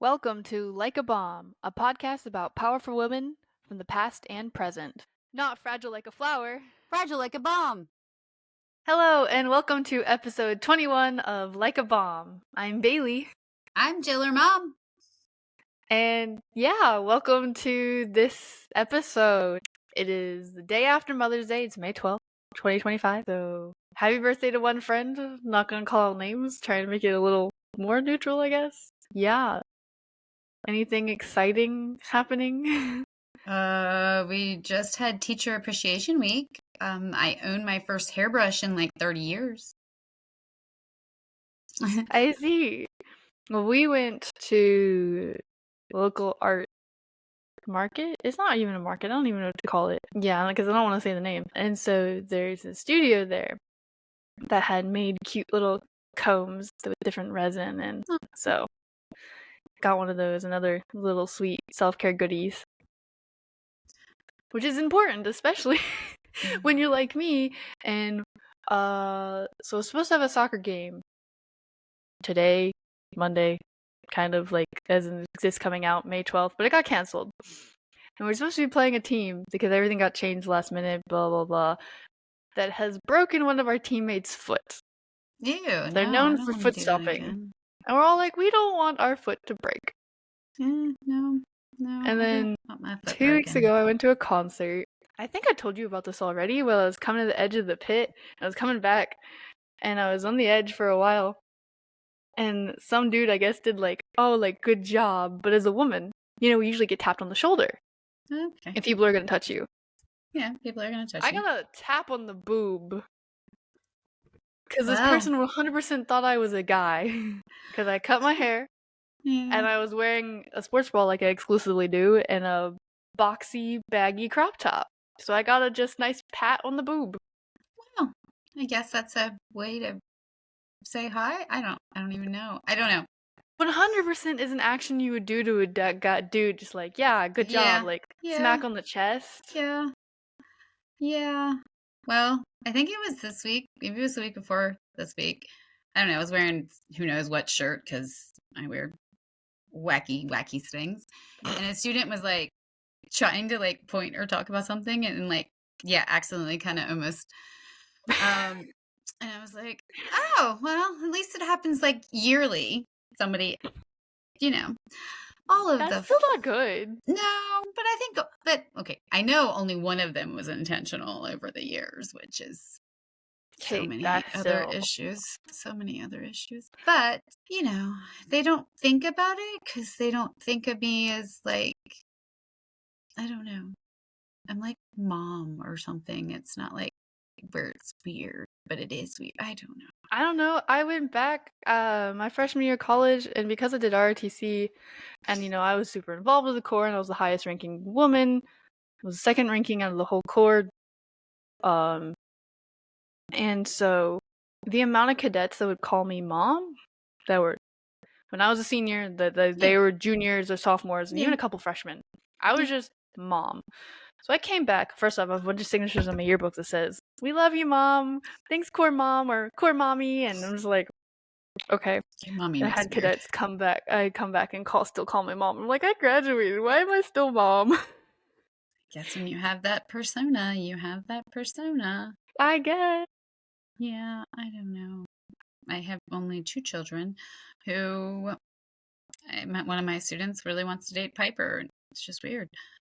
Welcome to Like a Bomb, a podcast about powerful women from the past and present. Not fragile like a flower. Fragile like a bomb. Hello, and welcome to episode 21 of Like a Bomb. I'm Bailey. I'm Jill, her mom. And yeah, welcome to this episode. It is the day after Mother's Day. It's May 12th, 2025. So happy birthday to one friend. I'm not going to call out names, trying to make it a little more neutral, I guess. Yeah. Anything exciting happening? We just had Teacher Appreciation Week. I own my first hairbrush in like 30 years. I see. Well, we went to local art market. It's not even a market. I don't even know what to call it. Yeah, because I don't want to say the name. And so there's a studio there that had made cute little combs with different resin, and so got one of those, another little sweet self-care goodies, which is important, especially when you're like me. And so we're supposed to have a soccer game today, Monday, kind of like as this coming out May 12th, but it got canceled. And we're supposed to be playing a team because everything got changed last minute, blah blah blah, that has broken one of our teammates' foot. Ew, They're no, I known don't for want to foot do that stomping. again. And we're all like, we don't want our foot to break. No, And I then don't want my foot 2 weeks broken. ago, I went to a concert. I think I told you about this already. Well, I was coming to the edge of the pit. I was coming back, and I was on the edge for a while. And some dude, I guess, did like, oh, like, good job. But as a woman, we usually get tapped on the shoulder Okay. if people are going to touch you. Yeah, people are going to touch I you. got a tap on the boob. Because this Well, person 100% thought I was a guy. Because I cut my hair, yeah. and I was wearing a sports bra like I exclusively do, and a boxy, baggy crop top. So I got a just nice pat on the boob. Well, I guess that's a way to say hi. I don't even know. I don't know. 100% is an action you would do to a dude, just like, yeah, good job, like, smack on the chest. Yeah. Well, I think it was this week. Maybe it was the week before this week. I don't know. I was wearing who knows what shirt because I wear wacky things. And a student was like trying to like point or talk about something and like, yeah, accidentally kind of almost. And I was like, oh, well, at least it happens like yearly. Somebody, all of That's the still not good. No, but I think okay, I know only one of them was intentional over the years, which is so Okay, many that's other still... issues. So many other issues. But, they don't think about it because they don't think of me as like, I don't know. I'm like mom or something. It's not like where it's weird, but it is weird. I don't know. I don't know. I went back my freshman year of college, and because I did ROTC, and I was super involved with the Corps, and I was the highest ranking woman. I was the second ranking out of the whole Corps. And so the amount of cadets that would call me mom, that were, when I was a senior, they were juniors or sophomores, and even a couple freshmen. I was just mom. So I came back. First off, I have a bunch of signatures on my yearbook that says, "We love you, mom. Thanks, Core Mom," or "Core Mommy," and I'm just like, okay. Your mommy I makes had it weird. cadets come back. I come back and still call my mom. I'm like, I graduated. Why am I still mom? Guess when you have that persona, you have that persona. I guess. Yeah, I don't know. I have only 2 children who one of my students really wants to date Piper. It's just weird.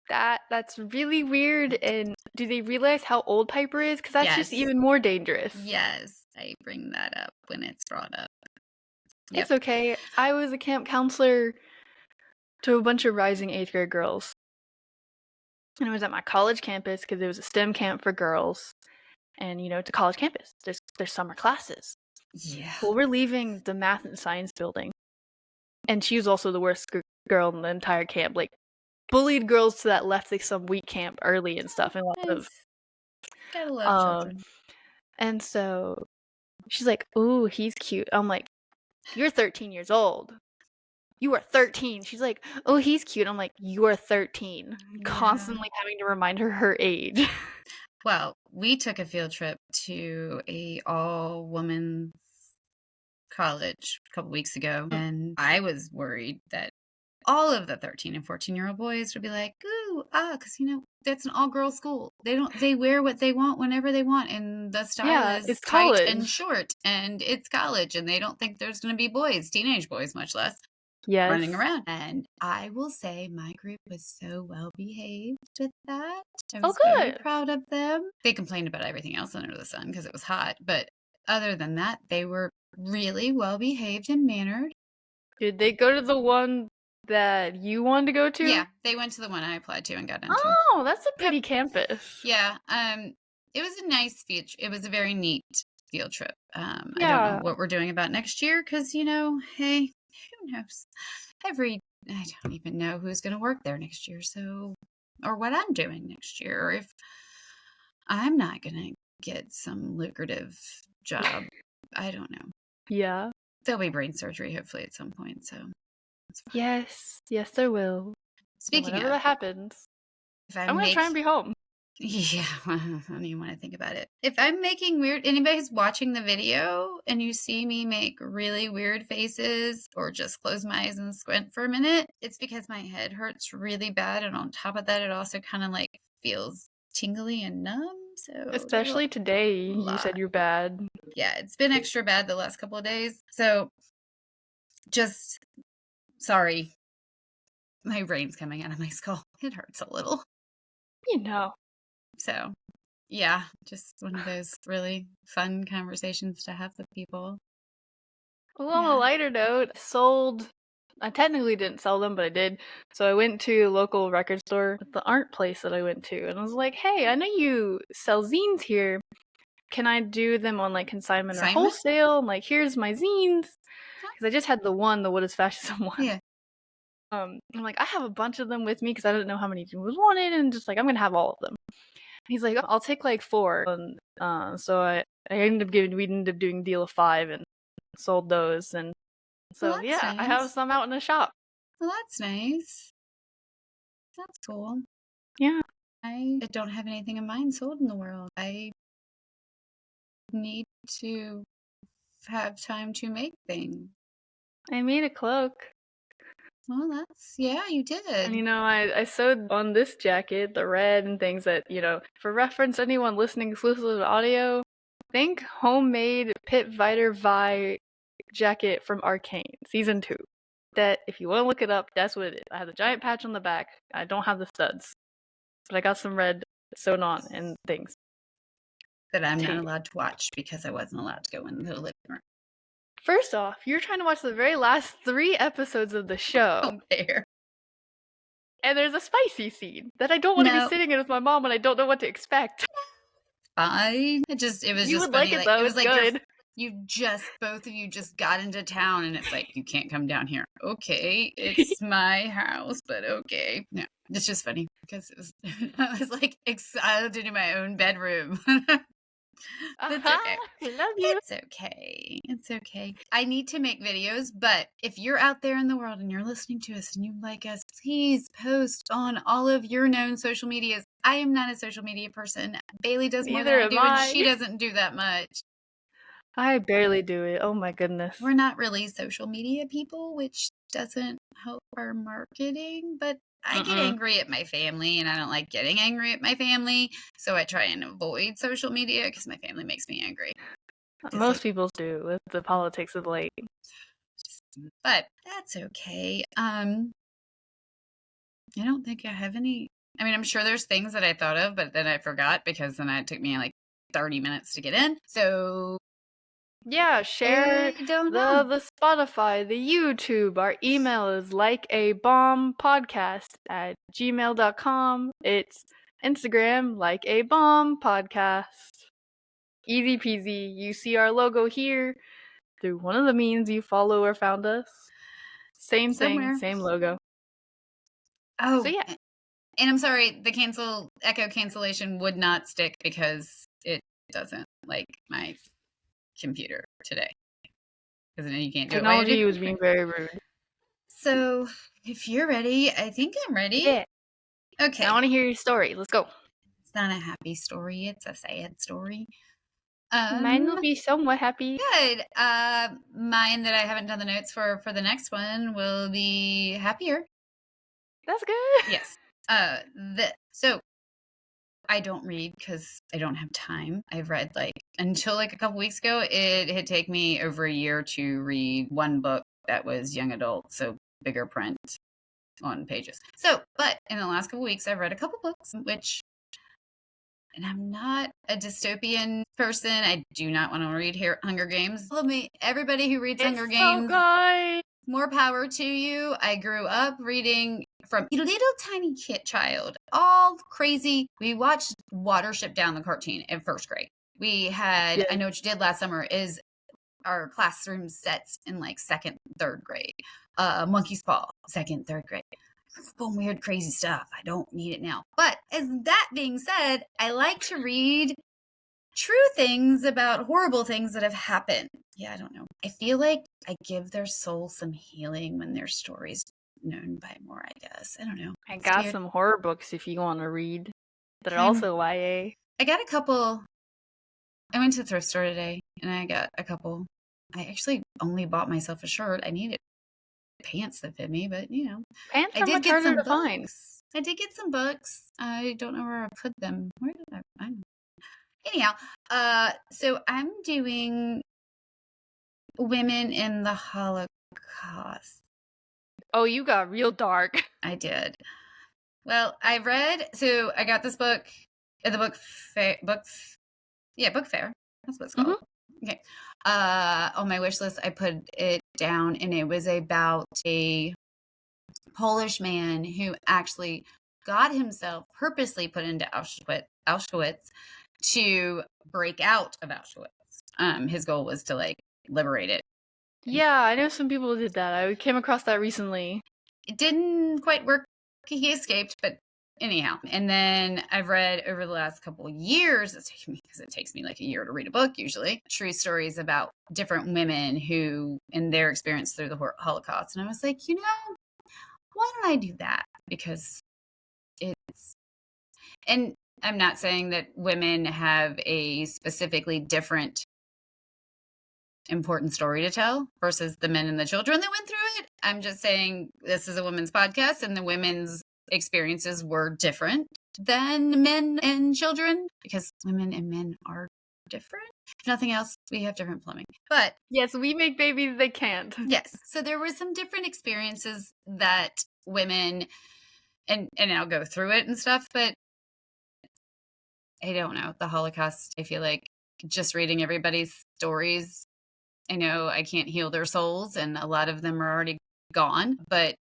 That's really weird. And do they realize how old Piper is? Because that's just Yes. even more dangerous. Yes, I bring that up when it's brought up. Yep. It's okay. I was a camp counselor to a bunch of rising 8th grade girls. And it was at my college campus because it was a STEM camp for girls. And, it's a college campus. There's summer classes. Yeah. Well, we're leaving the math and science building. And she was also the worst girl in the entire camp. Like, bullied girls to that left like some week camp early and stuff. And Gotta love children. And so she's like, "Ooh, he's cute." I'm like, "You're 13 years old. You are 13." She's like, "Oh, he's cute." I'm like, "You are 13." Yeah. Constantly having to remind her age. Well, we took a field trip to a all-women's college a couple weeks ago, and I was worried that all of the 13 and 14-year-old boys would be like, ooh, because that's an all-girls school. They wear what they want whenever they want, and the style Yeah, is it's tight and college. short, and it's college, and they don't think there's going to be boys, teenage boys, much less, running Yes. around. And I will say my group was so well behaved with that. I Oh, was very good. proud of them. They complained about everything else under the sun because it was hot, but other than that, they were really well behaved and mannered. Did they go to the one that you wanted to go to? Yeah, they went to the one I applied to and got into. Oh, that's a Yep. pretty campus. Yeah. It was a nice field. It was a very neat field trip. I don't know Yeah. what we're doing about next year because hey, who knows? I don't even know who's going to work there next year. So, or what I'm doing next year, or if I'm not going to get some lucrative job. I don't know. Yeah. There'll be brain surgery hopefully at some point. So it's fine. Yes. Yes, there will. Speaking Whenever of, that happens, if I'm I'm gonna try and be home. yeah, I don't even want to think about it. If I'm making anybody who's watching the video and you see me make really weird faces or just close my eyes and squint for a minute, it's because my head hurts really bad. And on top of that, it also kind of like feels tingly and numb. So there's a Especially today, you lot. said you're bad. Yeah, it's been extra bad the last couple of days. So just sorry. My brain's coming out of my skull. It hurts a little. You know. So yeah, just one of those really fun conversations to have with people. Well, on a Yeah. lighter note, I technically didn't sell them, but I did. So I went to a local record store at the art place that I went to, and I was like, hey, I know you sell zines here. Can I do them on like consignment or Assignment? wholesale? I'm like, here's my zines. Because I just had the What is Fascism one. Yeah. I'm like, I have a bunch of them with me because I didn't know how many people wanted, and just like, I'm gonna have all of them. He's like, I'll take like 4. And so we ended up doing a deal of 5 and sold those. And Well, so, that's yeah, I have nice. some out in the shop. Well, that's nice. That's cool. Yeah. I don't have anything of mine sold in the world. I need to have time to make things. I made a cloak. Well, yeah, you And, did. I sewed on this jacket, the red and things that, for reference, anyone listening exclusively to audio, think homemade Pit Viter Vi jacket from Arcane, Season 2. That, if you want to look it up, that's what it is. I have the giant patch on the back. I don't have the studs. But I got some red sewn on and things. That I'm not allowed to watch because I wasn't allowed to go in the living room. First off, you're trying to watch the very last 3 episodes of the show. There. And there's a spicy scene that I don't want to be sitting in with my mom when I don't know what to expect. Fine. It was You just would funny. like it though, It was it's like good. both of you just got into town and it's like, you can't come down here. Okay, it's my house, but okay. No, it's just funny because I was like excited to do my own bedroom. It's okay. I love you. It's okay. It's okay. I need to make videos, but if you're out there in the world and you're listening to us and you like us, please post on all of your known social medias. I am not a social media person. Bailey does more than Neither I am do, and I. she doesn't do that much. I barely do it. Oh my goodness. We're not really social media people, which doesn't help our marketing, but I get angry at my family and I don't like getting angry at my family. So I try and avoid social media because my family makes me angry. Most people do with the politics of late. But that's okay. I don't think I have any. I mean, I'm sure there's things that I thought of, but then I forgot because then it took me like 30 minutes to get in. So yeah, share the Spotify, the YouTube. Our email is likeabombpodcast@gmail.com. It's Instagram, likeabombpodcast. Easy peasy. You see our logo here through one of the means you follow or found us. Same thing, same logo. Oh, so yeah. And I'm sorry, the echo cancellation would not stick because it doesn't like my computer today. Because then you can't do Technology was being very rude. So if you're ready, I think I'm ready. Yeah. Okay. I want to hear your story. Let's go. It's not a happy story. It's a sad story. Mine will be somewhat happy. Good. Mine that I haven't done the notes for the next one will be happier. That's good. Yes. So I don't read because I don't have time. I've read until a couple weeks ago, it had taken me over a year to read one book that was young adult, so bigger print on pages. But in the last couple weeks, I've read a couple books, and I'm not a dystopian person. I do not want to read Hunger Games. Follow me, everybody who reads It's Hunger so Games. good. More power to you. I grew up reading from a little tiny child, all crazy. We watched Watership Down the cartoon in first grade. We had, I Know What You Did Last Summer is our classroom sets in second, third grade. Monkey's Paw, second, third grade. Some weird, crazy stuff. I don't need it now. But as that being said, I like to read true things about horrible things that have happened. Yeah, I don't know. I feel like I give their soul some healing when their stories known by more, I guess. I don't know. I got some horror books if you want to read that are also YA. I got a couple. I went to the thrift store today and I got a couple. I actually only bought myself a shirt. I needed pants that fit me, but Pants I are did much get harder some to books. find. I did get some books. I don't know where I put them. Where did I find them? Anyhow, so I'm doing Women in the Holocaust. Oh, you got real dark. I did. Well, I got this book at the book fair. Book fair. That's what it's called. Okay. On my wish list, I put it down, and it was about a Polish man who actually got himself purposely put into Auschwitz to break out of Auschwitz. His goal was to liberate it. Yeah, I know some people did that. I came across that recently. It didn't quite work. He escaped, but anyhow. And then I've read over the last couple of years, because it takes me a year to read a book usually, true stories about different women who, in their experience through the Holocaust. And I was like, why don't I do that? Because and I'm not saying that women have a specifically different important story to tell versus the men and the children that went through it. I'm just saying this is a women's podcast and the women's experiences were different than men and children because women and men are different. If nothing else, we have different plumbing. But yes, we make babies, they can't. Yes. So there were some different experiences that women and I'll go through it and stuff, but I don't know. The Holocaust, I feel like just reading everybody's stories, I know I can't heal their souls and a lot of them are already gone, but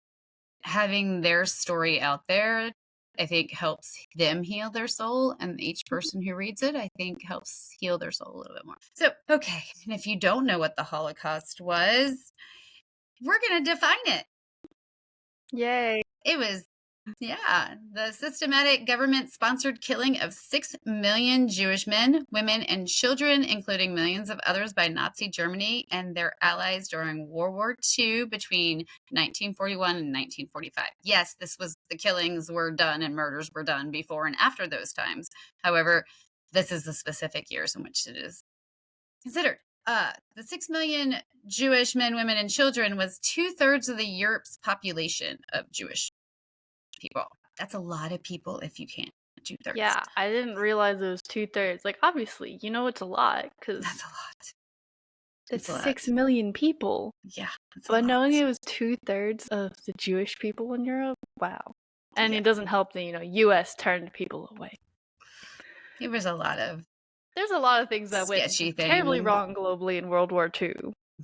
having their story out there, I think helps them heal their soul. And each person who reads it, I think helps heal their soul a little bit more. So, okay. And if you don't know what the Holocaust was, we're going to define it. Yay. It was the systematic government-sponsored killing of 6 million Jewish men, women, and children, including millions of others by Nazi Germany and their allies during World War II between 1941 and 1945. Yes, the killings were done and murders were done before and after those times. However, this is the specific years in which it is considered. The 6 million Jewish men, women, and children was 2/3 of the Europe's population of Jewish people. That's a lot of people if you can't 2/3. Yeah, I didn't realize it was 2/3. Obviously, it's a lot because that's a lot. It's 6 million people. Yeah, but knowing it was 2/3 of the Jewish people in Europe, wow. And it doesn't help that U.S. turned people away. It was a lot of. There's a lot of things that went terribly wrong globally in World War II.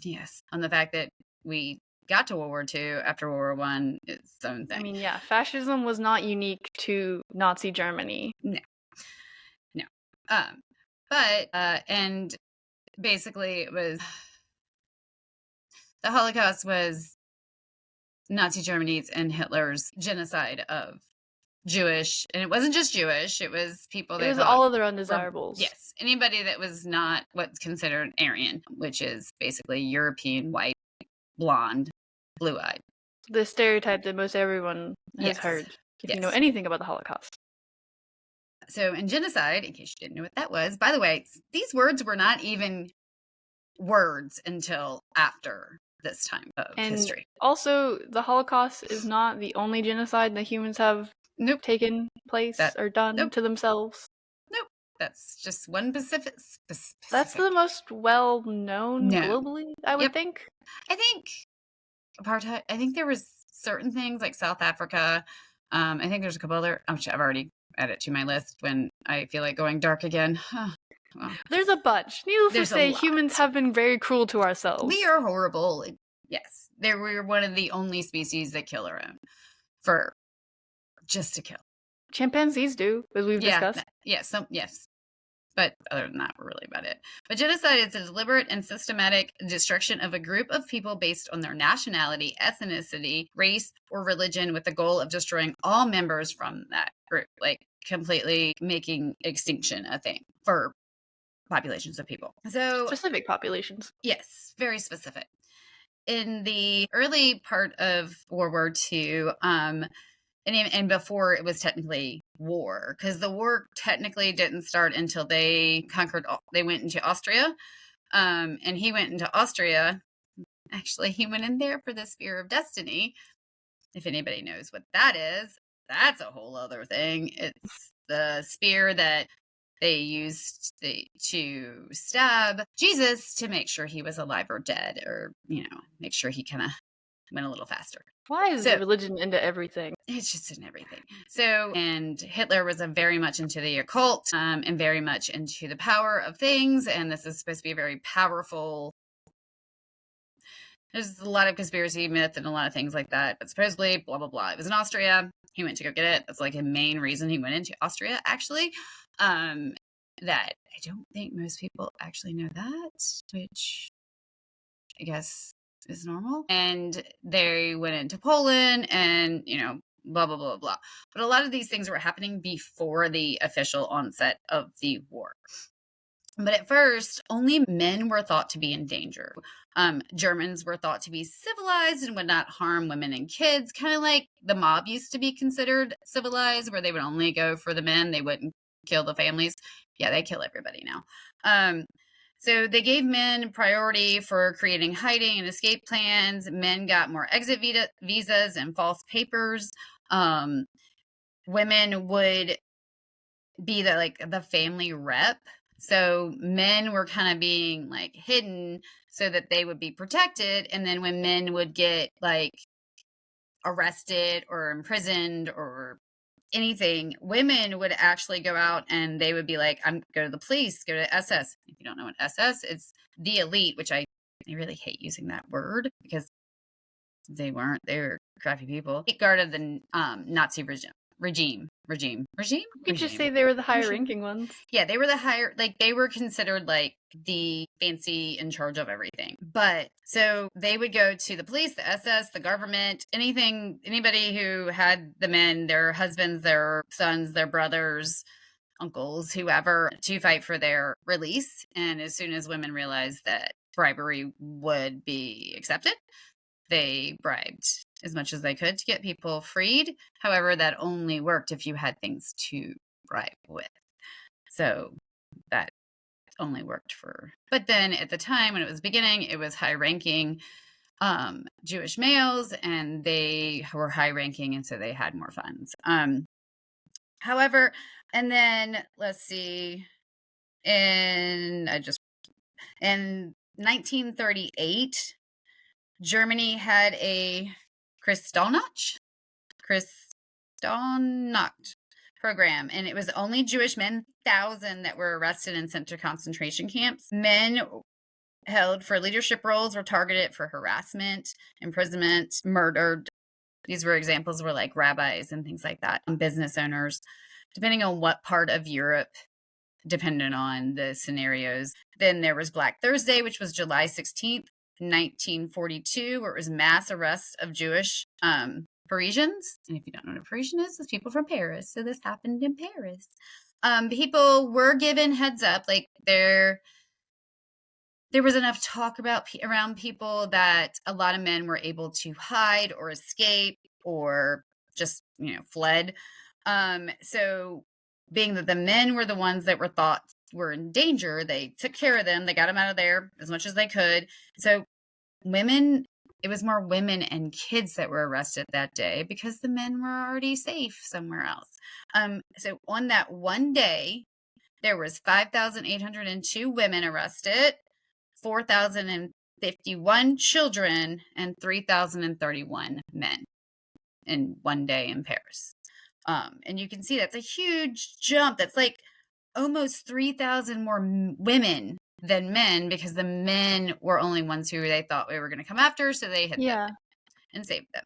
Yes, on the fact that we got to World War II after World War I is its own thing. I mean, yeah, fascism was not unique to Nazi Germany. No. And basically it was the Holocaust was Nazi Germany's and Hitler's genocide of Jewish, and it wasn't just Jewish, it was people that it was all other undesirables. Yes, anybody that was not what's considered Aryan, which is basically European, white, blonde, blue-eyed. The stereotype that most everyone has heard if you know anything about the Holocaust. So in genocide, in case you didn't know what that was, by the way, these words were not even words until after this time of And history. also, the Holocaust is not the only genocide that humans have Nope. taken place That or done nope. to themselves. Nope. That's just one That's specific. the most well known No. globally, I would Yep. think. I think apartheid. I think there was certain things like South Africa. I think there's a couple other. I've already added to my list when I feel like going dark again. Well, There's a bunch. Needless to there's a say, humans lot. have been very cruel to ourselves. We are horrible. Yes, we're one of the only species that kill our own for just to kill. Chimpanzees do, as we've Yeah, discussed. yes. But other than that, we're really about it. But genocide is a deliberate and systematic destruction of a group of people based on their nationality, ethnicity, race, or religion with the goal of destroying all members from that group, like completely making extinction a thing for populations of people. So, Specific populations. yes, very specific. In the early part of World War II, and before it was technically war, because the war technically didn't start until they went into Austria. And he went into Austria. Actually, he went in there for the Spear of Destiny. If anybody knows what that is, that's a whole other thing. It's the spear that they used to stab Jesus to make sure he was alive or dead, or, make sure he kind of went a little faster. Why is So religion into everything? it's just in everything. So, and Hitler was very much into the occult, and very much into the power of things. And this is supposed to be a very powerful. There's a lot of conspiracy myth and a lot of things like that. But supposedly, blah, blah, blah. It was in Austria. He went to go get it. That's like a main reason he went into Austria, actually. That I don't think most people actually know that, which I guess is normal. And they went into Poland and, blah, blah, blah, blah. But a lot of these things were happening before the official onset of the war. But at first, only men were thought to be in danger. Germans were thought to be civilized and would not harm women and kids, kind of like the mob used to be considered civilized, where they would only go for the men, they wouldn't kill the families. Yeah, they kill everybody now. So they gave men priority for creating hiding and escape plans. Men got more exit visas and false papers. Women would be the family rep. So men were kind of being hidden so that they would be protected. And then when men would get arrested or imprisoned or anything, women would actually go out and they would be like, go to the police, go to SS. If you don't know what SS, it's the elite, which I really hate using that word because they were crappy people. They guarded the Nazi regime. You could just say they were the higher ranking ones. Yeah, they were the higher, they were considered the fancy in charge of everything. But so they would go to the police, the SS, the government, anybody who had the men, their husbands, their sons, their brothers, uncles, whoever, to fight for their release. And as soon as women realized that bribery would be accepted, they bribed as much as they could to get people freed. However, that only worked if you had things to bribe with. So that only worked but then at the time when it was beginning, it was high ranking Jewish males, and they were high ranking, and so they had more funds. However, and then let's see, in 1938, Germany had a Kristallnacht program, and it was only Jewish men, 1,000 that were arrested and sent to concentration camps. Men held for leadership roles were targeted for harassment, imprisonment, murdered. These were examples were rabbis and things like that, and business owners, depending on what part of Europe, dependent on the scenarios. Then there was Black Thursday, which was July 16th, 1942, where it was mass arrests of Jewish Parisians. And if you don't know what a Parisian is, it's people from Paris. So this happened in Paris. People were given heads up, there was enough talk around people that a lot of men were able to hide or escape or just, fled. So being that the men were the ones that were thought were in danger, they took care of them. They got them out of there as much as they could. So women, it was more women and kids that were arrested that day because the men were already safe somewhere else. So on that one day, there was 5,802 women arrested, 4,051 children, and 3,031 men in one day in Paris. And you can see that's a huge jump. That's like almost 3,000 more women than men, because the men were only ones who they thought we were going to come after, so they hid them and saved them.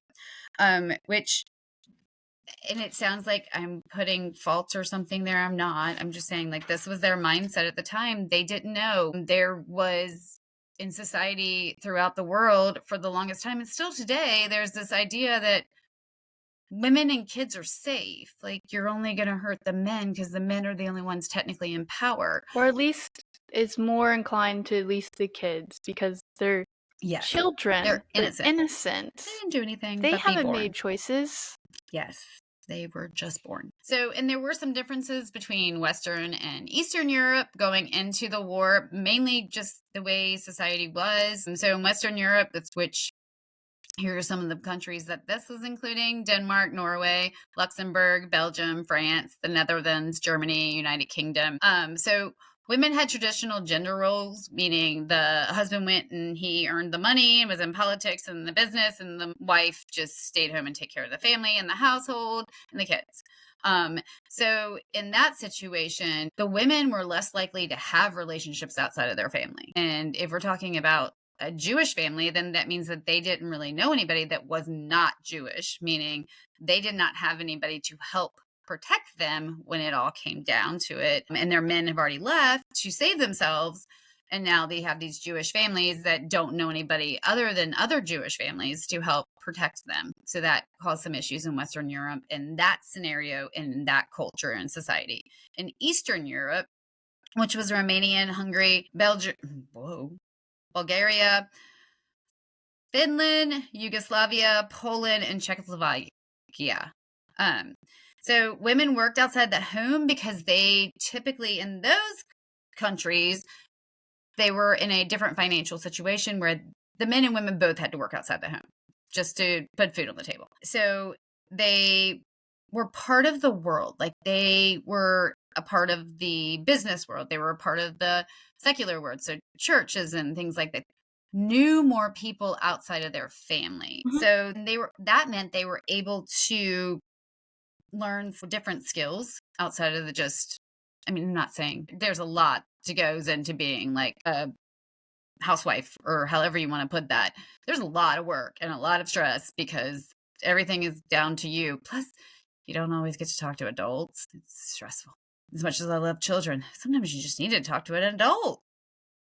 And it sounds like I'm putting faults or something there. I'm not. I'm just saying, like, this was their mindset at the time. They didn't know there was in society throughout the world for the longest time, and still today, there's this idea that women and kids are safe. Like, you're only going to hurt the men because the men are the only ones technically in power. Or at least it's more inclined to at least the kids, because they're children. They're They're innocent. innocent. They didn't do anything. They but haven't be born. made choices. Yes, they were just born. So, and there were some differences between Western and Eastern Europe going into the war, mainly just the way society was. And so in Western Europe, which here are some of the countries that this was including: Denmark, Norway, Luxembourg, Belgium, France, the Netherlands, Germany, United Kingdom. So women had traditional gender roles, meaning the husband went and he earned the money and was in politics and the business, and the wife just stayed home and take care of the family and the household and the kids. So in that situation, the women were less likely to have relationships outside of their family. And if we're talking about a Jewish family, then that means that they didn't really know anybody that was not Jewish, meaning they did not have anybody to help protect them when it all came down to it. And their men have already left to save themselves. And now they have these Jewish families that don't know anybody other than other Jewish families to help protect them. So that caused some issues in Western Europe in that scenario, in that culture and society. In Eastern Europe, which was Romania, Hungary, Belgium, Bulgaria, Finland, Yugoslavia, Poland, and Czechoslovakia. So women worked outside the home because they typically, in those countries, they were in a different financial situation where the men and women both had to work outside the home just to put food on the table. So they were part of the world. Like, they were a part of the business world. They were a part of the secular world. So churches and things like that knew more people outside of their family. Mhm. So that meant they were able to learn different skills outside of I'm not saying there's a lot that goes into being like a housewife, or however you want to put that. There's a lot of work and a lot of stress because everything is down to you. Plus, you don't always get to talk to adults. It's stressful. As much as I love children, sometimes you just need to talk to an adult.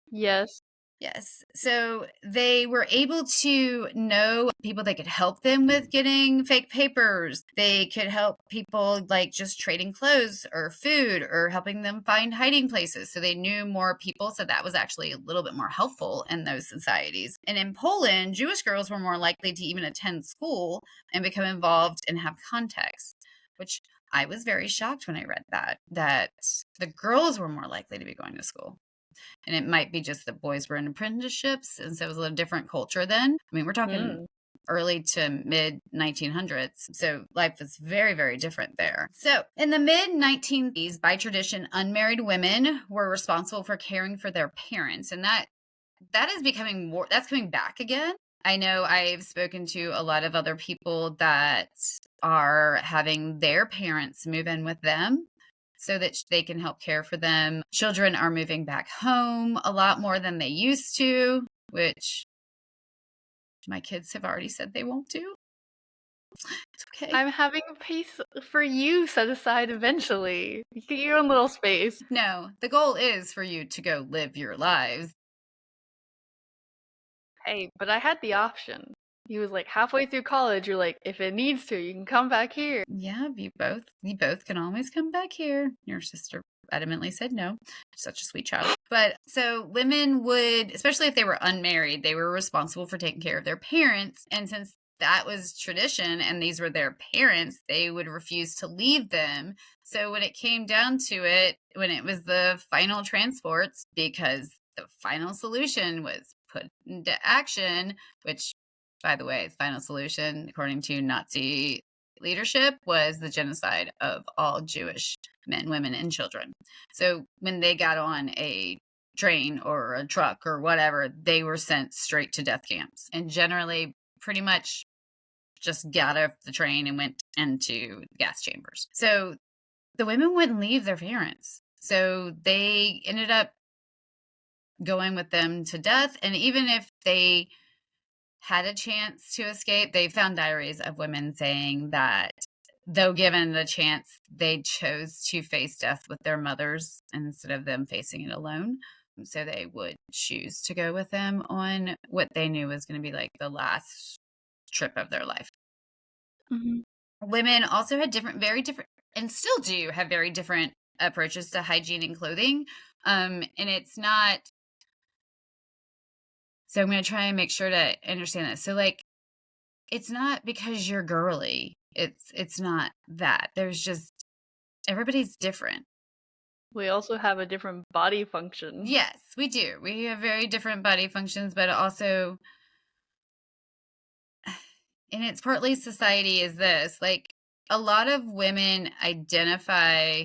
Yes. Yes. So they were able to know people that could help them with getting fake papers. They could help people like just trading clothes or food, or helping them find hiding places. So they knew more people. So that was actually a little bit more helpful in those societies. And in Poland, Jewish girls were more likely to even attend school and become involved and have contacts, which I was very shocked when I read that the girls were more likely to be going to school. And it might be just that boys were in apprenticeships, and so it was a little different culture then. I mean, we're talking early to mid 1900s. So life was very, very different there. So in the mid 1980s, by tradition, unmarried women were responsible for caring for their parents. And that is becoming more, that's coming back again. I know I've spoken to a lot of other people that are having their parents move in with them so that they can help care for them. Children are moving back home a lot more than they used to, which my kids have already said they won't do. It's okay. I'm having a place for you set aside eventually. You get your own little space. No, the goal is for you to go live your lives. Hey, but I had the option. He was like halfway through college, you're like, if it needs to, you can come back here. Yeah, you both can always come back here. Your sister adamantly said no. Such a sweet child. But so women would, especially if they were unmarried, they were responsible for taking care of their parents. And since that was tradition and these were their parents, they would refuse to leave them. So when it came down to it, when it was the final transports, because the final solution was put into action, which, by the way, the final solution, according to Nazi leadership, was the genocide of all Jewish men, women, and children. So when they got on a train or a truck or whatever, they were sent straight to death camps and generally pretty much just got off the train and went into gas chambers. So the women wouldn't leave their parents. So they ended up going with them to death. And even if they had a chance to escape, they found diaries of women saying that though given the chance, they chose to face death with their mothers instead of them facing it alone. So they would choose to go with them on what they knew was going to be like the last trip of their life. Hmm. Women also had very different, and still do have very different approaches to hygiene and clothing. And it's not, so I'm going to try and make sure to understand this. So, like, it's not because you're girly. It's not that. There's just everybody's different. We also have a different body function. Yes, we do. We have very different body functions, but also, and it's partly society is this, like a lot of women identify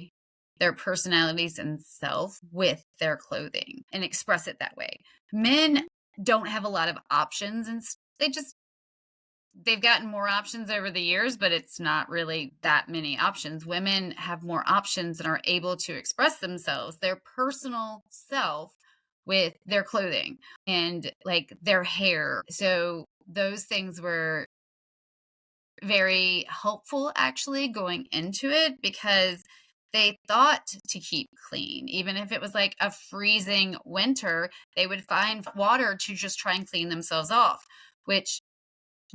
their personalities and self with their clothing and express it that way. Men don't have a lot of options and they've gotten more options over the years, but it's not really that many options. Women have more options and are able to express themselves, their personal self, with their clothing and like their hair. So those things were very helpful actually going into it because they thought to keep clean. Even if it was like a freezing winter, they would find water to just try and clean themselves off, which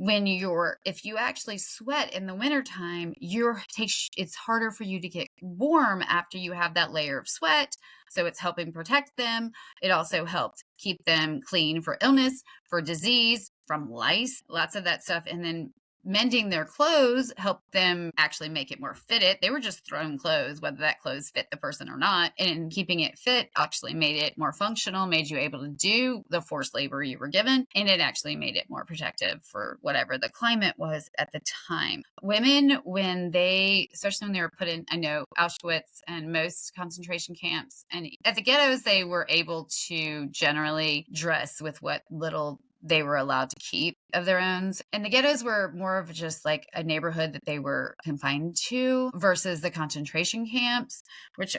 if you actually sweat in the wintertime, it's harder for you to get warm after you have that layer of sweat. So it's helping protect them. It also helped keep them clean for illness, for disease, from lice, lots of that stuff. And then mending their clothes helped them actually make it more fitted. They were just thrown clothes, whether that clothes fit the person or not. And keeping it fit actually made it more functional, made you able to do the forced labor you were given. And it actually made it more protective for whatever the climate was at the time. Women, especially when they were put in, I know, Auschwitz and most concentration camps, and at the ghettos, they were able to generally dress with what little they were allowed to keep of their own. And the ghettos were more of just like a neighborhood that they were confined to versus the concentration camps, which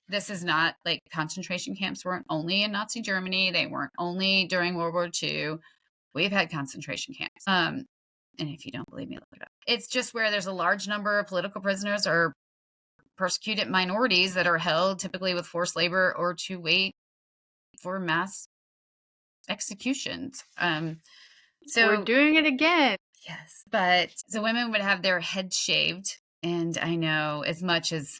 this is not like concentration camps weren't only in Nazi Germany. They weren't only during World War II. We've had concentration camps. And if you don't believe me, look it up. It's just where there's a large number of political prisoners or persecuted minorities that are held typically with forced labor or to wait for mass executions. So We're doing it again. yes, but so women would have their head shaved, and I know as much as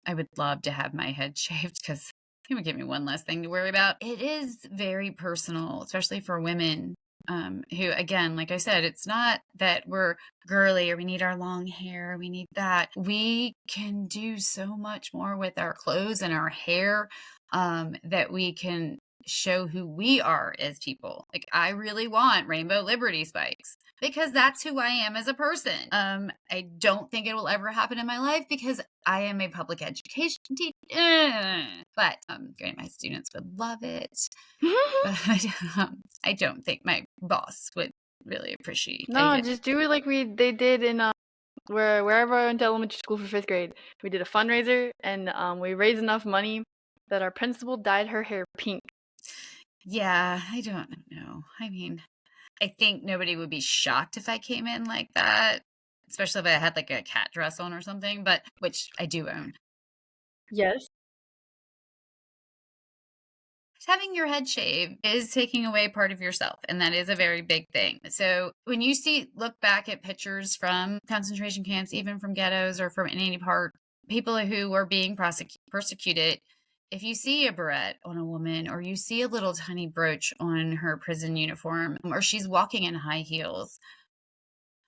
I would love to have my head shaved because it would give me one less thing to worry about. It is very personal, especially for women. Who, again, like I said, it's not that we're girly or we need our long hair, we need that. We can do so much more with our clothes and our hair that we can show who we are as people. Like, I really want rainbow Liberty spikes because that's who I am as a person. I don't think it will ever happen in my life because I am a public education teacher, but my students would love it. But I don't think my boss would really appreciate No, it. just do it like they did in wherever I went to elementary school for 5th grade. We did a fundraiser and we raised enough money that our principal dyed her hair pink. Yeah, I don't know. I mean, I think nobody would be shocked if I came in like that, especially if I had like a cat dress on or something, but which I do own. Yes. Having your head shaved is taking away part of yourself, and that is a very big thing. So when you look back at pictures from concentration camps, even from ghettos or from any part, people who were being persecuted, if you see a barrette on a woman, or you see a little tiny brooch on her prison uniform, or she's walking in high heels,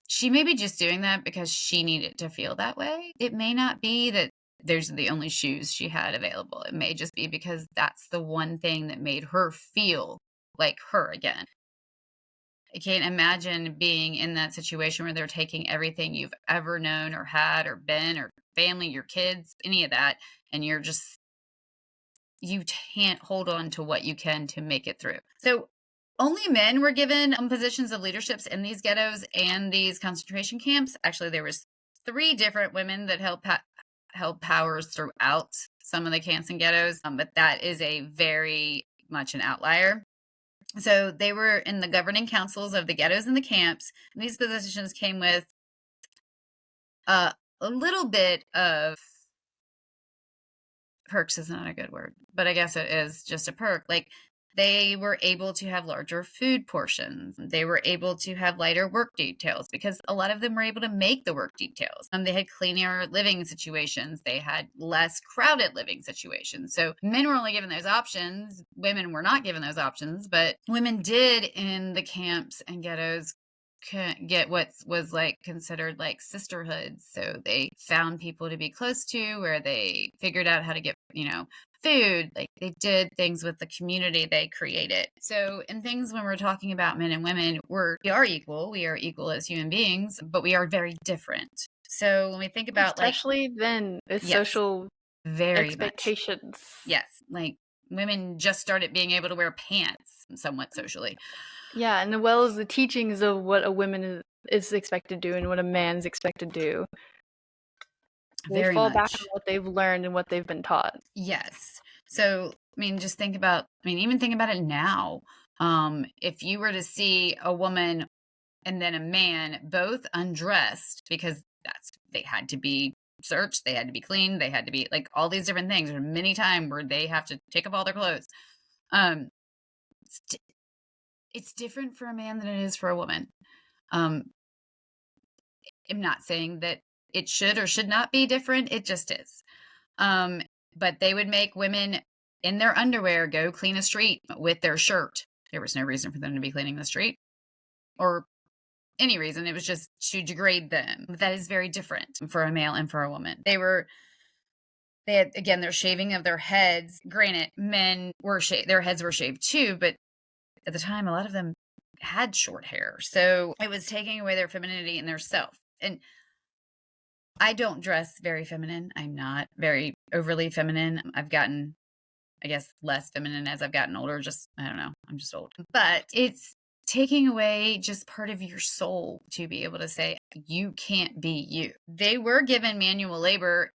she may be just doing that because she needed to feel that way. It may not be that those are the only shoes she had available. It may just be because that's the one thing that made her feel like her again. I can't imagine being in that situation where they're taking everything you've ever known or had or been or family, your kids, any of that, and you can't hold on to what you can to make it through. So only men were given positions of leaderships in these ghettos and these concentration camps. Actually, there was 3 different women that held powers throughout some of the camps and ghettos, but that is a very much an outlier. So they were in the governing councils of the ghettos and the camps. And these positions came with a little bit of perks is not a good word, but I guess it is just a perk. Like, they were able to have larger food portions. They were able to have lighter work details because a lot of them were able to make the work details. They had cleaner living situations. They had less crowded living situations. So men were only given those options. Women were not given those options, but women did in the camps and ghettos get what was like considered like sisterhoods. So they found people to be close to, where they figured out how to get, food. Like, they did things with the community they created. So in things, when we're talking about men and women, we are equal. We are equal as human beings, but we are very different. So when we think about, like, Especially then, with yes, social very much. expectations. Yes. Like, women just started being able to wear pants somewhat socially. Yeah, and as well as the teachings of what a woman is expected to do and what a man's expected to do. They Very fall back on much. what they've learned and what they've been taught. Yes. So, I mean, just think about, even think about it now. If you were to see a woman and then a man both undressed, because they had to be searched, they had to be cleaned, they had to be like all these different things. There are many times where they have to take off all their clothes. Um, it's, it's different for a man than it is for a woman. Um, I'm not saying that it should or should not be different. It just is. Um, but they would make women in their underwear go clean a street with their shirt. There was no reason for them to be cleaning the street or any reason. It was just to degrade them. That is very different for a male and for a woman. They had, again, their shaving of their heads. Granted, men were their heads were shaved too, but at the time, a lot of them had short hair. So it was taking away their femininity and their self. And I don't dress very feminine. I'm not very overly feminine. I've gotten, I guess, less feminine as I've gotten older. Just, I don't know. I'm just old. But it's taking away just part of your soul to be able to say, you can't be you. They were given manual labor,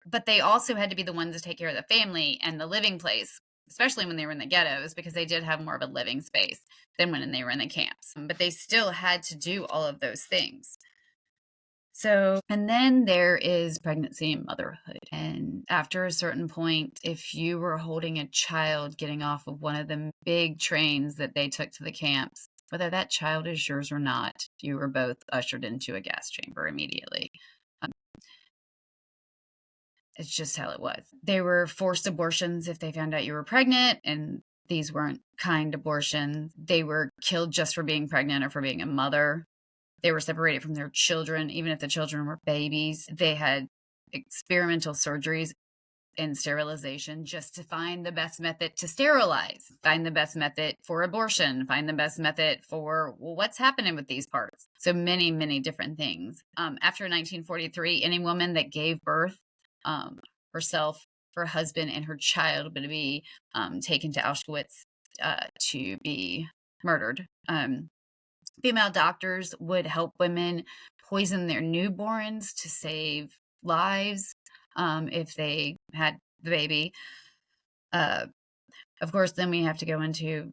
but they also had to be the ones to take care of the family and the living place, especially when they were in the ghettos, because they did have more of a living space than when they were in the camps. But they still had to do all of those things. So, and then there is pregnancy and motherhood. And after a certain point, if you were holding a child getting off of one of the big trains that they took to the camps, whether that child is yours or not, you were both ushered into a gas chamber immediately. Um, it's just how it was. They were forced abortions if they found out you were pregnant, and these weren't kind abortions. They were killed just for being pregnant or for being a mother. They were separated from their children, even if the children were babies. They had experimental surgeries and sterilization just to find the best method to sterilize, find the best method for abortion, find the best method for, well, what's happening with these parts. So many, many different things. After 1943, any woman that gave birth, herself, her husband, and her child would be taken to Auschwitz to be murdered. Female doctors would help women poison their newborns to save lives if they had the baby. Of course, then we have to go into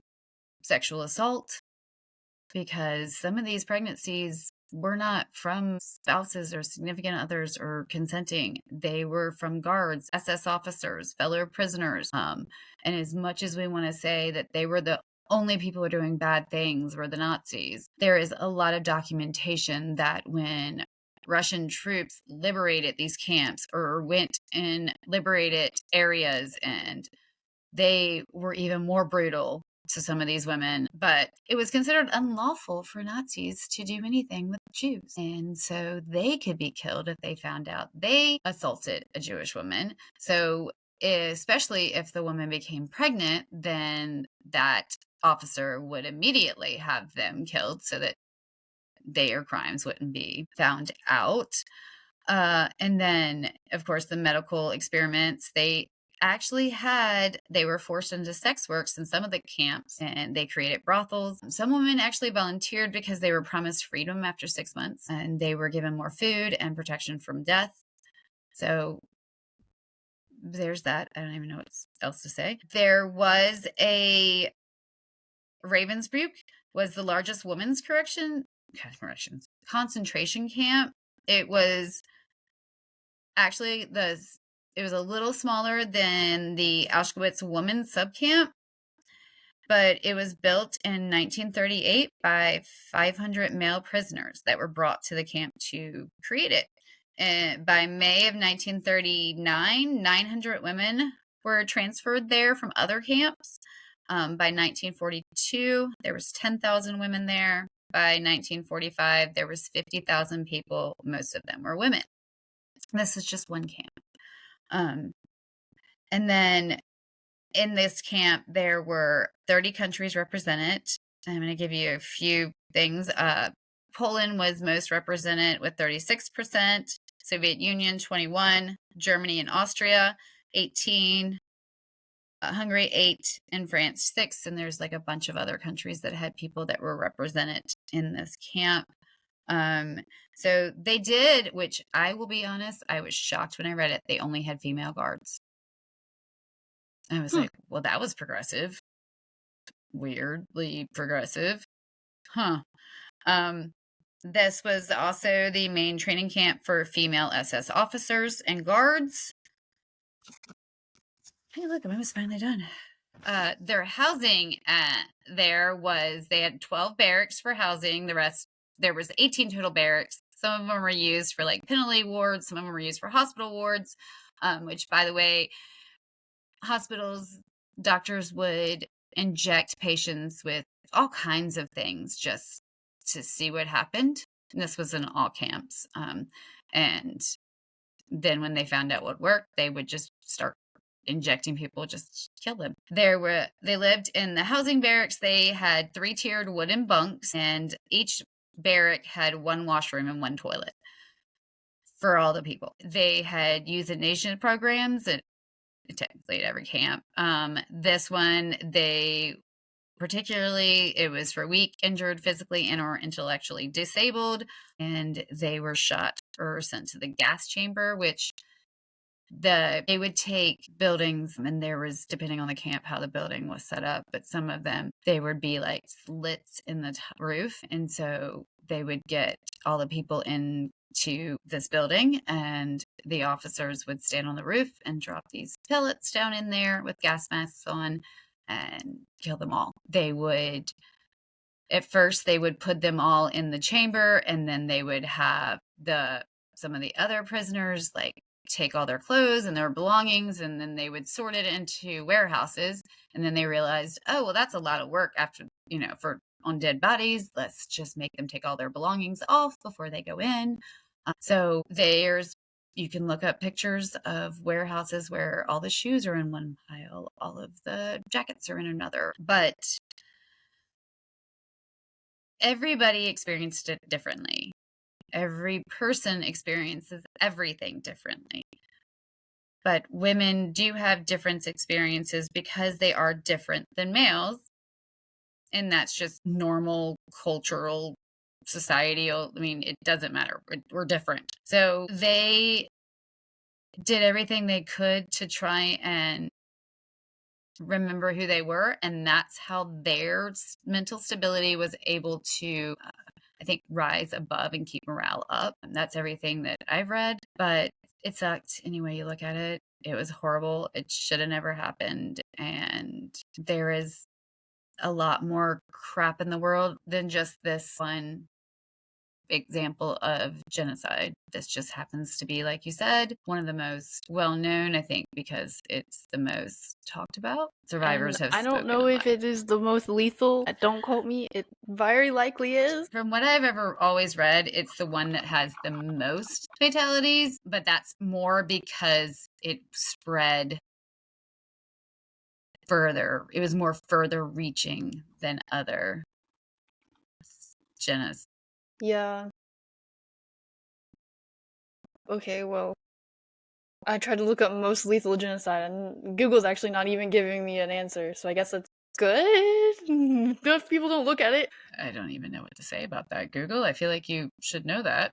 sexual assault, because some of these pregnancies were not from spouses or significant others or consenting. They were from guards, SS officers, fellow prisoners. And as much as we want to say that they were the only people who were doing bad things were the Nazis, there is a lot of documentation that when Russian troops liberated these camps or went and liberated areas, and they were even more brutal to some of these women, but it was considered unlawful for Nazis to do anything with Jews. And so they could be killed if they found out they assaulted a Jewish woman. So, especially if the woman became pregnant, then that officer would immediately have them killed so that their crimes wouldn't be found out. And then, of course, the medical experiments, they were forced into sex works in some of the camps, and they created brothels. Some women actually volunteered because they were promised freedom after 6 months, and they were given more food and protection from death. So there's that. I don't even know what else to say. There was a Ravensbrück was the largest women's concentration camp. It was actually it was a little smaller than the Auschwitz women's subcamp, but it was built in 1938 by 500 male prisoners that were brought to the camp to create it. And by May of 1939, 900 women were transferred there from other camps. By 1942, there was 10,000 women there. By 1945, there was 50,000 people. Most of them were women. This is just one camp. And then in this camp, there were 30 countries represented. I'm going to give you a few things. Poland was most represented with 36%, Soviet Union 21, Germany and Austria 18, Hungary 8, and France 6. And there's like a bunch of other countries that had people that were represented in this camp. So they did, which I will be honest, I was shocked when I read it. They only had female guards. I was like, well, that was progressive. Weirdly progressive. Huh. This was also the main training camp for female SS officers and guards. Hey, look, I'm almost finally done. Their housing they had 12 barracks for housing. There was 18 total barracks. Some of them were used for like penalty wards. Some of them were used for hospital wards, which, by the way, doctors would inject patients with all kinds of things just to see what happened. And this was in all camps. And then when they found out what worked, they would just start injecting people, just kill them. They lived in the housing barracks. They had 3-tiered wooden bunks, and each barrack had one washroom and one toilet for all the people. They had euthanasia programs at technically at every camp. This one, it was for weak, injured, physically and or intellectually disabled, and they were shot or sent to the gas chamber, which they would take buildings, and there was, depending on the camp, how the building was set up, but some of them, they would be like slits in the roof, and so they would get all the people into this building, and the officers would stand on the roof and drop these pellets down in there with gas masks on and kill them all. At first they would put them all in the chamber, and then they would have some of the other prisoners like take all their clothes and their belongings, and then they would sort it into warehouses. And then they realized, oh, well, that's a lot of work on dead bodies. Let's just make them take all their belongings off before they go in. So you can look up pictures of warehouses where all the shoes are in one pile, all of the jackets are in another. But everybody experienced it differently. Every person experiences everything differently. But women do have different experiences because they are different than males. And that's just normal cultural societal. I mean, it doesn't matter. We're different. So they did everything they could to try and remember who they were. And that's how their mental stability was able to I think, rise above and keep morale up. And that's everything that I've read, but it sucked any way you look at it. It was horrible. It should have never happened. And there is a lot more crap in the world than just this one example of genocide. This just happens to be, like you said, one of the most well-known, I think, because it's the most talked about. And Survivors have I don't spoken know about if it is the most lethal. Don't quote me. It very likely is. From what I've ever always read, it's the one that has the most fatalities, but that's more because it spread further. It was more further reaching than other genocides. Yeah. Okay, well, I tried to look up most lethal genocide, and Google's actually not even giving me an answer, so I guess that's good. If people don't look at it. I don't even know what to say about that, Google. I feel like you should know that.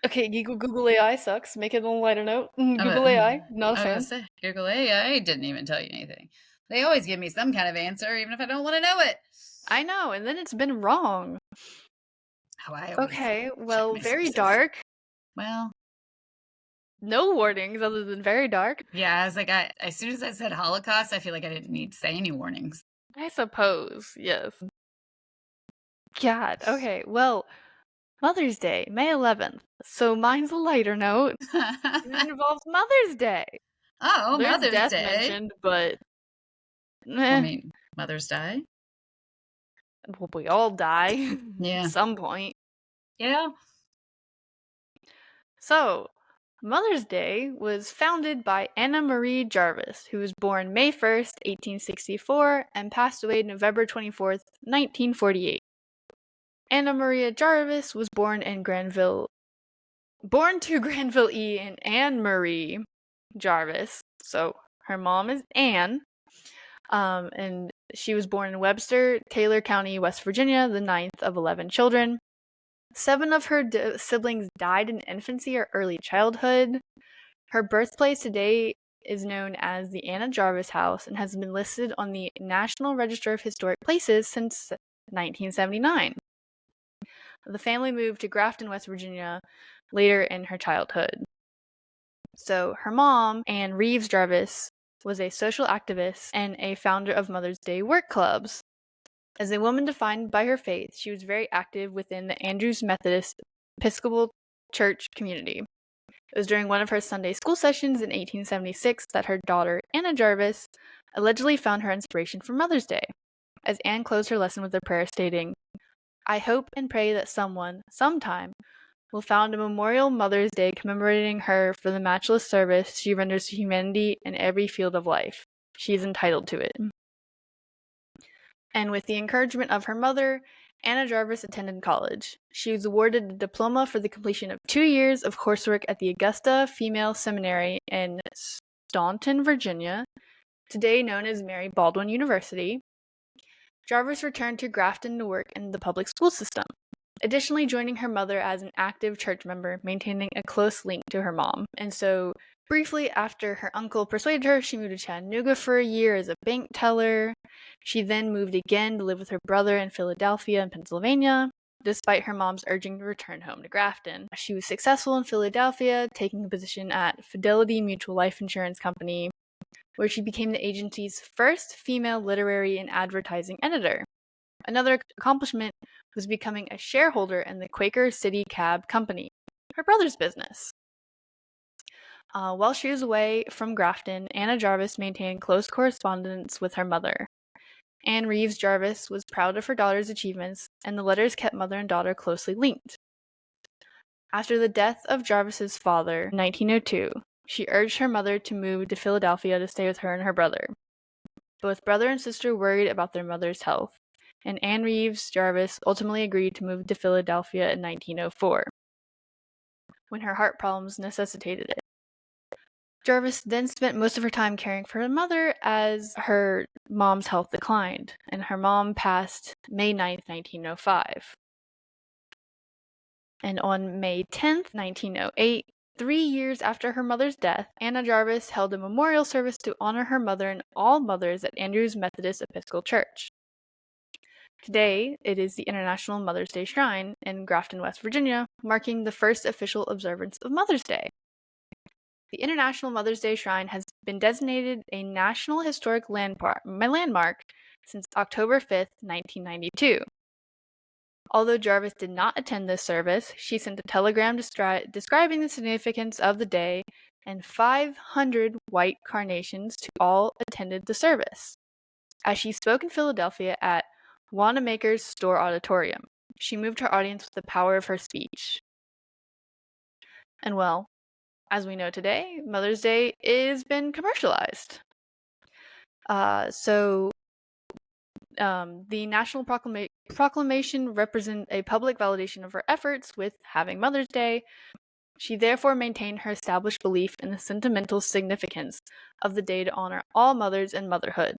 Okay, Google AI sucks. Make it on a lighter note. Google AI, not a I was gonna fan. say, Google AI didn't even tell you anything. They always give me some kind of answer, even if I don't want to know it. I know, and then it's been wrong. How I always Okay, check well, my very sources. dark. Well, No warnings other than very dark. yeah, I was like, as soon as I said Holocaust, I feel like I didn't need to say any warnings. I suppose, yes. God, okay, well, Mother's Day, May 11th. So mine's a lighter note. It involves Mother's Day. Oh, There's Mother's death Day. mentioned, but I eh, mean, mothers die. well, we all die at Yeah. some point. Yeah. So, Mother's Day was founded by Anna Marie Jarvis, who was born May 1st, 1864, and passed away November 24th, 1948. Anna Maria Jarvis was born to Granville E. and Anne Marie Jarvis. So her mom is Anne, and she was born in Webster, Taylor County, West Virginia, the ninth of 11 children. 7 of her siblings died in infancy or early childhood. Her birthplace today is known as the Anna Jarvis House and has been listed on the National Register of Historic Places since 1979. The family moved to Grafton, West Virginia later in her childhood. So her mom, Anne Reeves Jarvis, was a social activist and a founder of Mother's Day work clubs. As a woman defined by her faith, she was very active within the Andrews Methodist Episcopal Church community. It was during one of her Sunday school sessions in 1876 that her daughter, Anna Jarvis, allegedly found her inspiration for Mother's Day, as Anne closed her lesson with a prayer stating, "I hope and pray that someone, sometime, will found a memorial Mother's Day commemorating her for the matchless service she renders to humanity in every field of life. She is entitled to it." And with the encouragement of her mother, Anna Jarvis attended college. She was awarded a diploma for the completion of 2 years of coursework at the Augusta Female Seminary in Staunton, Virginia, today known as Mary Baldwin University. Jarvis returned to Grafton to work in the public school system, additionally joining her mother as an active church member, maintaining a close link to her mom. And so, briefly after her uncle persuaded her, she moved to Chattanooga for a year as a bank teller. She then moved again to live with her brother in Philadelphia and Pennsylvania, despite her mom's urging to return home to Grafton. She was successful in Philadelphia, taking a position at Fidelity Mutual Life Insurance Company, where she became the agency's first female literary and advertising editor. Another accomplishment was becoming a shareholder in the Quaker City Cab Company, her brother's business. While she was away from Grafton, Anna Jarvis maintained close correspondence with her mother. Anne Reeves Jarvis was proud of her daughter's achievements, and the letters kept mother and daughter closely linked. After the death of Jarvis's father in 1902, she urged her mother to move to Philadelphia to stay with her and her brother. Both brother and sister worried about their mother's health, and Anne Reeves Jarvis ultimately agreed to move to Philadelphia in 1904, when her heart problems necessitated it. Jarvis then spent most of her time caring for her mother as her mom's health declined, and her mom passed May 9th, 1905. And on May 10th, 1908, 3 years after her mother's death, Anna Jarvis held a memorial service to honor her mother and all mothers at Andrews Methodist Episcopal Church. Today, it is the International Mother's Day Shrine in Grafton, West Virginia, marking the first official observance of Mother's Day. The International Mother's Day Shrine has been designated a National Historic Landmark since October 5th, 1992. Although Jarvis did not attend this service, she sent a telegram describing the significance of the day, and 500 white carnations to all attended the service. As she spoke in Philadelphia at Wanamaker's Store Auditorium, she moved her audience with the power of her speech. And well, as we know today, Mother's Day has been commercialized. The National Proclamation represents a public validation of her efforts with having Mother's Day. She therefore maintained her established belief in the sentimental significance of the day to honor all mothers and motherhood.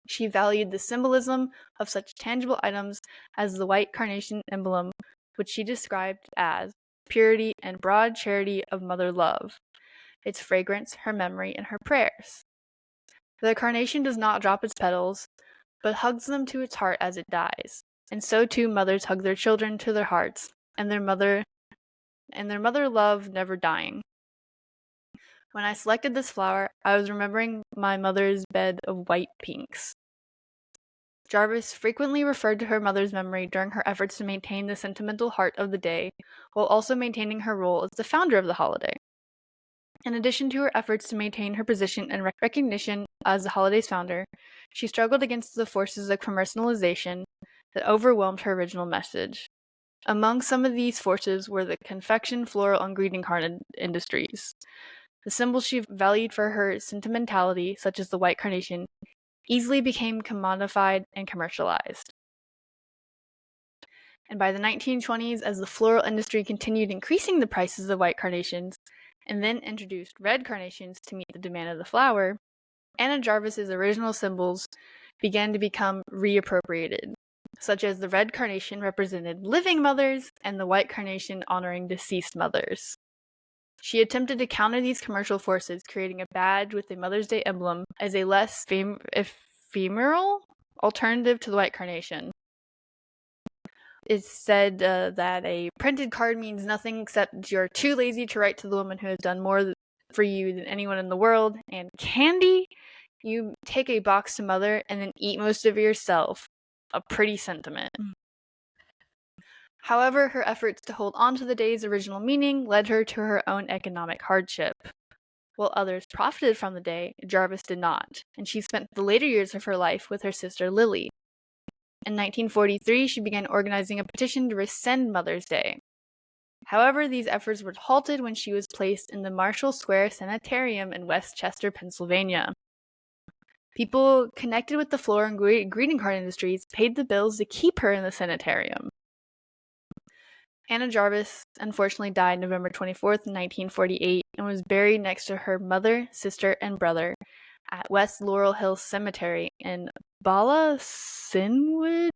She valued the symbolism of such tangible items as the white carnation emblem, which she described as purity and broad charity of mother love, its fragrance, her memory, and her prayers. The carnation does not drop its petals, but hugs them to its heart as it dies, and so too mothers hug their children to their hearts, and their mother love never dying. When I selected this flower, I was remembering my mother's bed of white pinks. Jarvis frequently referred to her mother's memory during her efforts to maintain the sentimental heart of the day, while also maintaining her role as the founder of the holiday. In addition to her efforts to maintain her position and recognition as the holiday's founder, she struggled against the forces of commercialization that overwhelmed her original message. Among some of these forces were the confection, floral, and greeting card industries. The symbols she valued for her sentimentality, such as the white carnation, easily became commodified and commercialized. And by the 1920s, as the floral industry continued increasing the prices of white carnations, and then introduced red carnations to meet the demand of the flower, Anna Jarvis's original symbols began to become reappropriated, such as the red carnation represented living mothers and the white carnation honoring deceased mothers. She attempted to counter these commercial forces, creating a badge with a Mother's Day emblem as a less ephemeral alternative to the white carnation. It's said that a printed card means nothing except you're too lazy to write to the woman who has done more for you than anyone in the world. And candy, you take a box to mother and then eat most of it yourself. A pretty sentiment. However, her efforts to hold on to the day's original meaning led her to her own economic hardship. While others profited from the day, Jarvis did not, and she spent the later years of her life with her sister Lily. In 1943, she began organizing a petition to rescind Mother's Day. However, these efforts were halted when she was placed in the Marshall Square Sanitarium in Westchester, Pennsylvania. People connected with the floral and greeting card industries paid the bills to keep her in the sanitarium. Anna Jarvis unfortunately died November 24th, 1948, and was buried next to her mother, sister, and brother at West Laurel Hill Cemetery in Bala Cynwyd?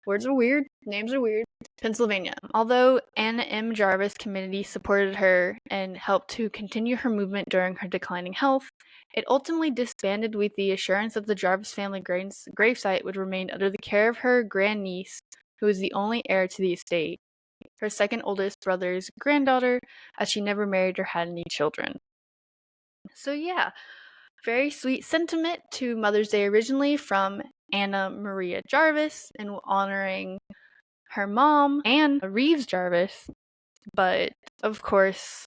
Words are weird, names are weird. Pennsylvania. Although Anna M. Jarvis community supported her and helped to continue her movement during her declining health, it ultimately disbanded with the assurance that the Jarvis family gravesite would remain under the care of her grandniece, who was the only heir to the estate, her second oldest brother's granddaughter, as she never married or had any children. So yeah, very sweet sentiment to Mother's Day originally from Anna Maria Jarvis and honoring her mom and Reeves Jarvis. But of course,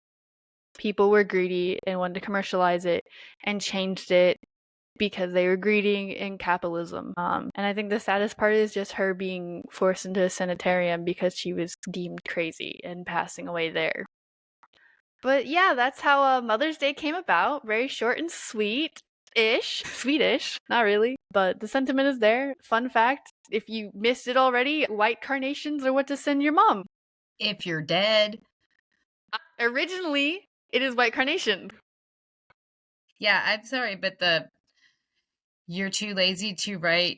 people were greedy and wanted to commercialize it and changed it because they were greedy in capitalism. And I think the saddest part is just her being forced into a sanitarium because she was deemed crazy and passing away there. But yeah, that's how Mother's Day came about. Very short and sweet-ish. Sweetish. Not really. But the sentiment is there. Fun fact, if you missed it already, white carnations are what to send your mom. If you're dead. Originally, it is white carnation. Yeah, I'm sorry, but you're too lazy to write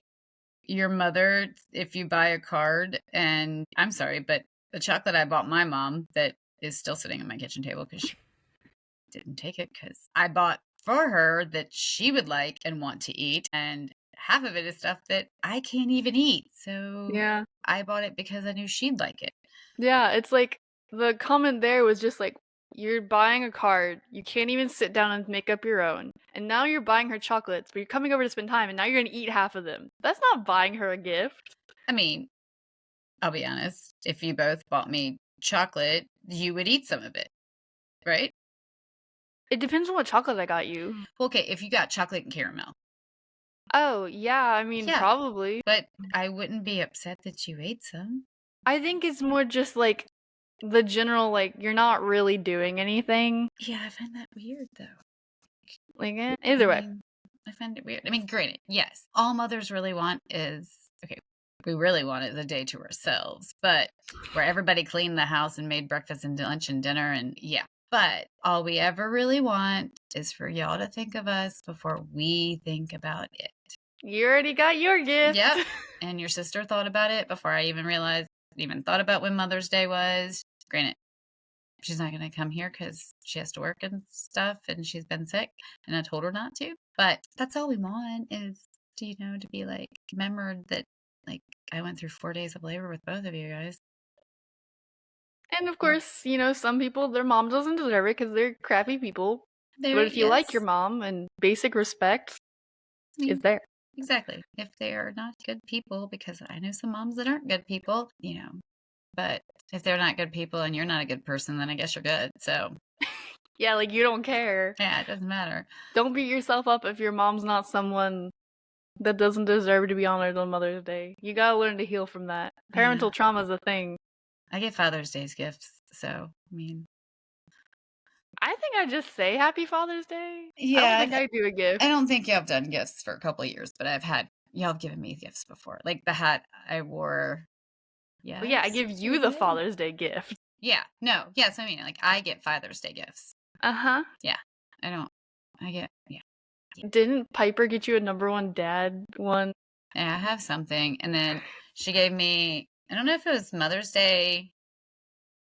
your mother if you buy a card. And I'm sorry, but the chocolate I bought my mom that is still sitting on my kitchen table because she didn't take it because I bought for her that she would like and want to eat. And half of it is stuff that I can't even eat. So Yeah. I bought it because I knew she'd like it. Yeah, it's like the comment there was just like, you're buying a card, you can't even sit down and make up your own, and now you're buying her chocolates, but you're coming over to spend time, and now you're gonna eat half of them. That's not buying her a gift. I mean, I'll be honest. If you both bought me chocolate, you would eat some of it, right? It depends on what chocolate I got you. Well, okay, if you got chocolate and caramel. Oh, yeah, I mean, Yeah, probably. but I wouldn't be upset that you ate some. I think it's more just, like, the general, like, you're not really doing anything. Yeah, I find that weird, though. Like, I either way. mean, I find it weird. I mean, granted, yes, all mothers really want is okay, we really want is a day to ourselves, but where everybody cleaned the house and made breakfast and lunch and dinner and yeah. But all we ever really want is for y'all to think of us before we think about it. You already got your gift. Yep. And your sister thought about it before I even thought about when Mother's Day was. Granted, she's not going to come here because she has to work and stuff and she's been sick and I told her not to. But that's all we want is to be like remembered that like I went through 4 days of labor with both of you guys. And of course, some people, their mom doesn't deserve it because they're crappy people. There, But if you like yes. your mom and basic respect I mean, is there. exactly. If they are not good people, because I know some moms that aren't good people, but if they're not good people and you're not a good person, then I guess you're good. So Yeah, like you don't care. yeah, it doesn't matter. Don't beat yourself up if your mom's not someone that doesn't deserve to be honored on Mother's Day. You gotta learn to heal from that. Parental Yeah. trauma is a thing. I get Father's Day's gifts, so I mean, I think I just say Happy Father's Day. I don't yeah, think I do a gift. I don't think y'all have done gifts for a couple of years, but y'all have given me gifts before. Like the hat I wore. But yeah, I Yes. give you the Father's Day gift. Yeah. No. Yes. I mean, like I get Father's Day gifts. Uh-huh. Yeah. I don't. I get. Yeah. Didn't Piper get you a number one dad one? Yeah. I have something, and then she gave me. I don't know if it was Mother's Day.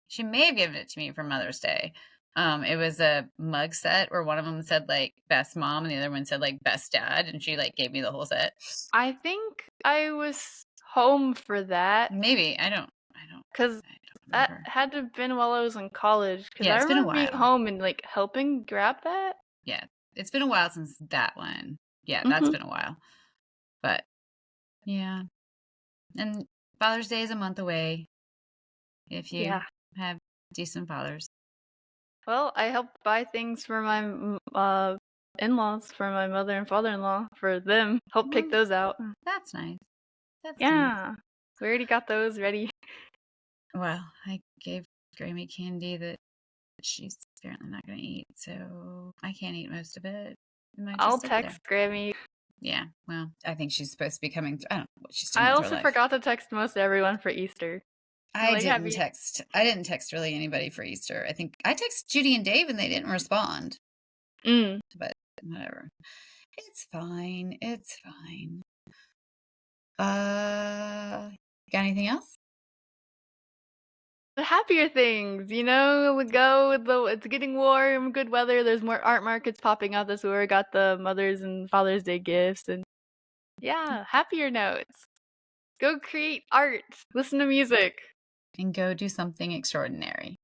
She may have given it to me for Mother's Day. It was a mug set where one of them said like best mom and the other one said like best dad, and she like gave me the whole set. I think I was home for that Maybe I don't. because I don't that remember. had to have been while I was in college because Yeah, I it's been a remember being while. home and like helping grab that. Yeah, it's been a while since that one. Yeah, that's Mm-hmm. been a while. But yeah, and Father's Day is a month away. If you Yeah. have decent fathers, Well, I helped buy things for my in-laws, for my mother and father-in-law, for them. Help pick well, those out. that's nice. That's nice. Yeah. We already got those ready. Well, I gave Grammy candy that she's apparently not going to eat, so I can't eat most of it. It might I'll just sit there. text Grammy. Yeah, well, I think she's supposed to be coming. I don't know what she's doing I with her also life. forgot to text most everyone for Easter. I Like, didn't happy. text. I didn't text really anybody for Easter. I think I texted Judy and Dave and they didn't respond. Mm. But whatever. It's fine. It's fine. Got anything else? The happier things, we go with it's getting warm, good weather, there's more art markets popping up. That's where we got the Mother's and Father's Day gifts and yeah, happier notes. Go create art, listen to music. And go do something extraordinary.